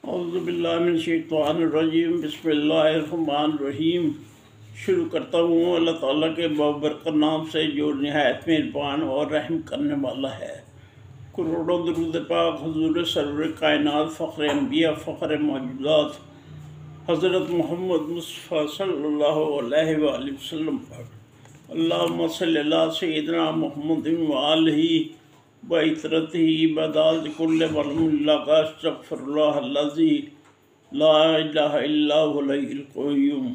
औज़ुबिल्लाहिमिनश्शैतानिर्रजीम बिस्मिल्लाहिर्रहमानिर्रहीम। शुरू करता हूँ अल्लाह ताला के बाबरकत नाम से जो नहायत मेहरबान और रहम करने वाला है। करोड़ों दुरूद पाक हुज़ूर सरवर कायनात फ़ख्र अंबिया फ़ख्र मौजूदात हज़रत मोहम्मद मुस्तफ़ा सल्लल्लाहु अलैहि वसल्लम पर अल्लाहुम्मा सल्लि अला सय्यिदिना मुहम्मदिन व आलिहि व इतरतिहि बदाल कुल्ल वलमुल्लाका अस्तग़फिरुल्लाह अल्लज़ी ला इलाहा इल्ला हुवल हय्युल क़य्यूम।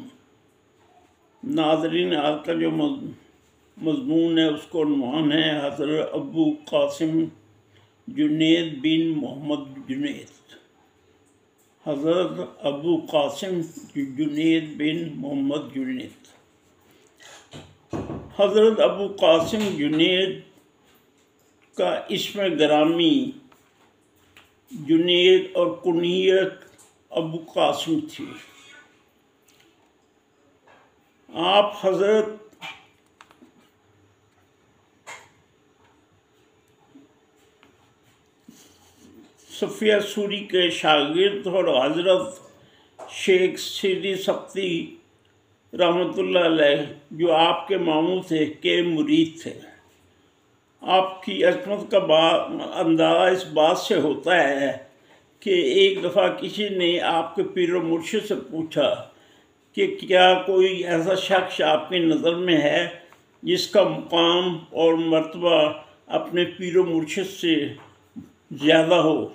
नाज़रीन, आज का जो मज़मून है उसको उन्वान है हज़रत अबू कासिम जुनैद बिन मोहम्मद जुनैद। हज़रत अबू कासिम जुनैद बिन मोहम्मद जुनैद। हज़रत अबू कासिम जुनैद का इस्म ग्रामी जुनैद और कुनियत अबू कासिम थी। आप हज़रत सफ़िया सूरी के शागिर्द और हज़रत शेख सीदी सख्ती रहमतुल्लाह अलैह जो आपके मामू थे के मुरीद थे। आपकी अज़मत का अंदाज़ा इस बात से होता है कि एक दफ़ा किसी ने आपके पीर व मुर्शिद से पूछा कि क्या कोई ऐसा शख्स आपकी नज़र में है जिसका मुकाम और मर्तबा अपने पीर व मुर्शिद से ज़्यादा हो।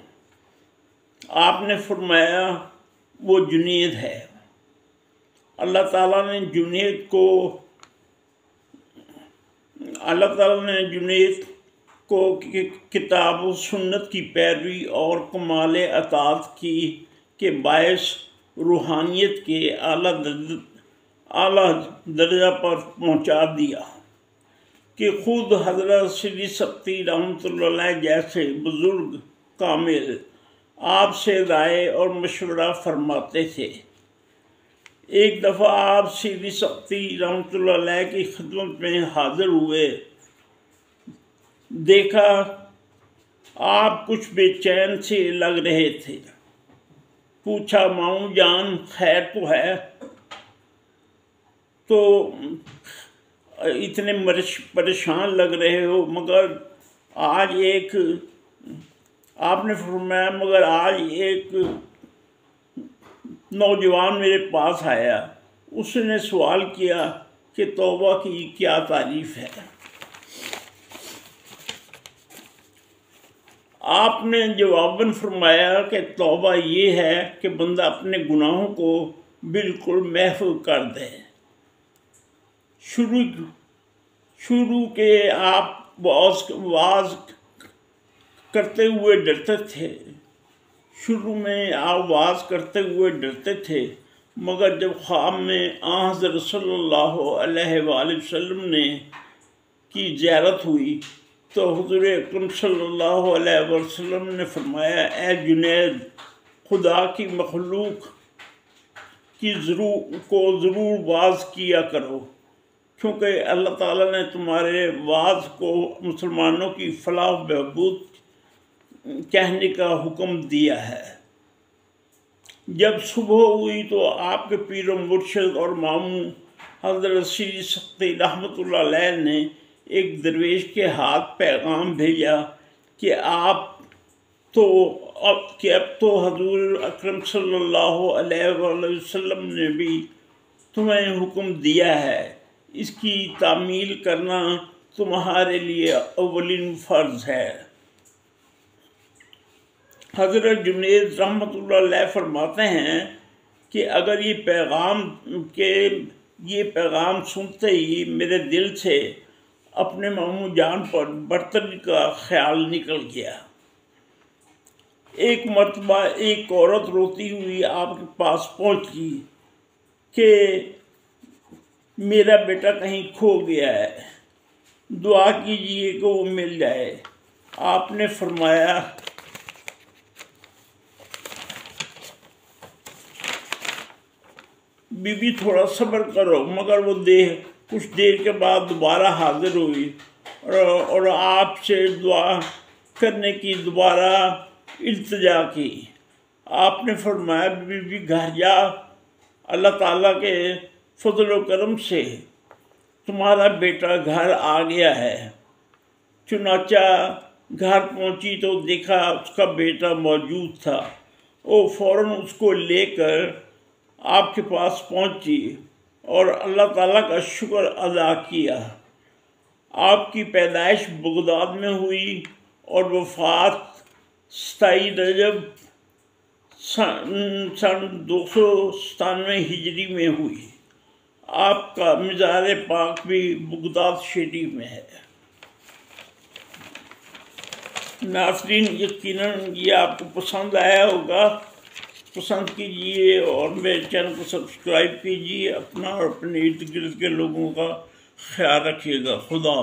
आपने फरमाया वो जुनैद है। अल्लाह ताला ने जुनैद को किताब व सुन्नत की पैरवी और कमाल अतात की के बायस रूहानियत के आला दर्जा पर पहुंचा दिया कि खुद हज़रत सीदी सख्ती रहमतुल्लाह अलैह जैसे बुज़ुर्ग कामिल आपसे राय और मशवरा फरमाते थे। एक दफ़ा आप सीदी सख्ती रहमतुल्लाह अलैह की खिदमत में हाजिर हुए। देखा आप कुछ बेचैन से लग रहे थे। पूछा, मामू जान खैर तो है? तो इतने परेशान लग रहे हो, मगर आपने फरमाया मगर आज एक नौजवान मेरे पास आया। उसने सवाल किया कि तौबा की क्या तारीफ़ है। आपने जवाबन फरमाया कि तौबा ये है कि बंदा अपने गुनाहों को बिल्कुल महफूज कर दे। शुरू के आप वाज करते हुए डरते थे। शुरू में आप वाज करते हुए डरते थे, मगर जब ख्वाब में हज़रत सल्लल्लाहु अलैहि वसल्लम ने की ज़ियारत हुई तो हुज़ूर अकरम सल्लल्लाहु अलैहि वसल्लम ने फरमाया, ए जुनैद, खुदा की मखलूक की ज़रूर वाज किया करो, क्योंकि अल्लाह ताला ने तुम्हारे वाज को मुसलमानों की फलाह बहबूद कहने का हुक्म दिया है। जब सुबह हुई तो आपके पीर मुर्शिद और मामू हज़रत सीदी सख्ती रहमतुल्लाह अलैह ने एक दरवेश के हाथ पैगाम भेजा कि अब तो हज़ूर अकरम सल्लल्लाहु अलैहि वसल्लम ने भी तुम्हें हुक्म दिया है, इसकी तामील करना तुम्हारे लिए अव्वलीन फ़र्ज़ है। हज़रत जुनैद रहमतुल्लाह अलैह फरमाते हैं कि अगर ये पैगाम सुनते ही मेरे दिल से अपने मामू जान पर बर्तरी का ख्याल निकल गया। एक मर्तबा एक औरत रोती हुई आपके पास पहुंची कि मेरा बेटा कहीं खो गया है, दुआ कीजिए कि वो मिल जाए। आपने फरमाया, बीबी थोड़ा सब्र करो। मगर वो कुछ देर के बाद दोबारा हाजिर हुई और आपसे दुआ करने की दोबारा इल्तिजा की। आपने फरमाया बीबी घर जा, अल्लाह ताला के फजल व करम से तुम्हारा बेटा घर आ गया है। चुनाचा घर पहुंची तो देखा उसका बेटा मौजूद था। वो फ़ौरन उसको लेकर आपके पास पहुंची और अल्लाह ताला का शुक्र अदा किया। आपकी पैदाइश बगदाद में हुई और वफ़ात 27 रजब सन 297 हिजरी में हुई। आपका मज़ार पाक भी बगदाद शरीफ में है। नाज़रीन, यकीनन ये आपको पसंद आया होगा। पसंद कीजिए और मेरे चैनल को सब्सक्राइब कीजिए। अपना और अपने इर्द गिर्द के लोगों का ख्याल रखिएगा। खुदा।